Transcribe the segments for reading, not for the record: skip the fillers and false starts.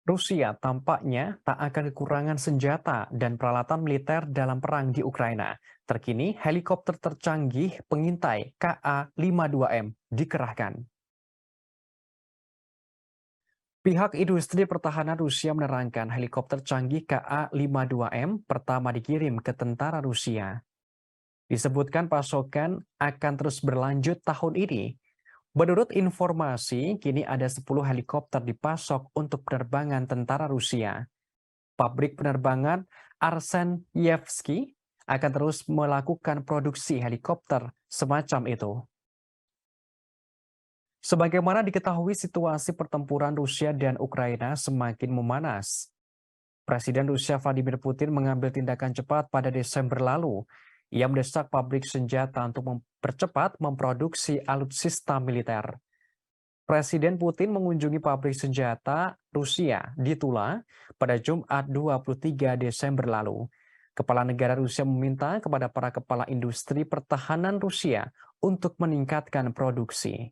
Rusia tampaknya tak akan kekurangan senjata dan peralatan militer dalam perang di Ukraina. Terkini, helikopter tercanggih pengintai KA-52M dikerahkan. Pihak industri pertahanan Rusia menerangkan helikopter canggih KA-52M pertama dikirim ke tentara Rusia. Disebutkan pasokan akan terus berlanjut tahun ini. Menurut informasi, kini ada 10 helikopter dipasok untuk penerbangan tentara Rusia. Pabrik penerbangan Arsenyevsky akan terus melakukan produksi helikopter semacam itu. Sebagaimana diketahui, situasi pertempuran Rusia dan Ukraina semakin memanas. Presiden Rusia Vladimir Putin mengambil tindakan cepat pada Desember lalu. Ia mendesak pabrik senjata untuk mempercepat memproduksi alutsista militer. Presiden Putin mengunjungi pabrik senjata Rusia di Tula pada Jumat 23 Desember lalu. Kepala negara Rusia meminta kepada para kepala industri pertahanan Rusia untuk meningkatkan produksi.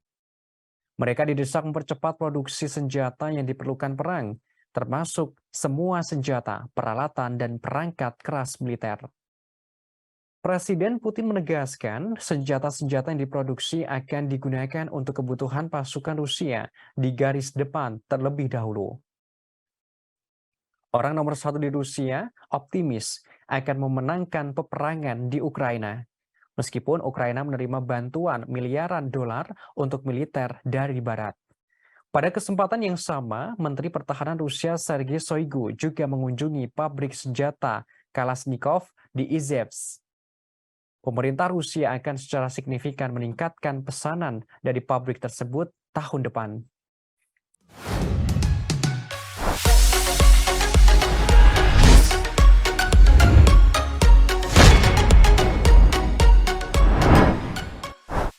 Mereka didesak mempercepat produksi senjata yang diperlukan perang, termasuk semua senjata, peralatan, dan perangkat keras militer. Presiden Putin menegaskan senjata-senjata yang diproduksi akan digunakan untuk kebutuhan pasukan Rusia di garis depan terlebih dahulu. Orang nomor satu di Rusia optimis akan memenangkan peperangan di Ukraina. Meskipun Ukraina menerima bantuan miliaran dolar untuk militer dari Barat. Pada kesempatan yang sama, Menteri Pertahanan Rusia Sergei Shoigu juga mengunjungi pabrik senjata Kalashnikov di Izhevsk. Pemerintah Rusia akan secara signifikan meningkatkan pesanan dari pabrik tersebut tahun depan.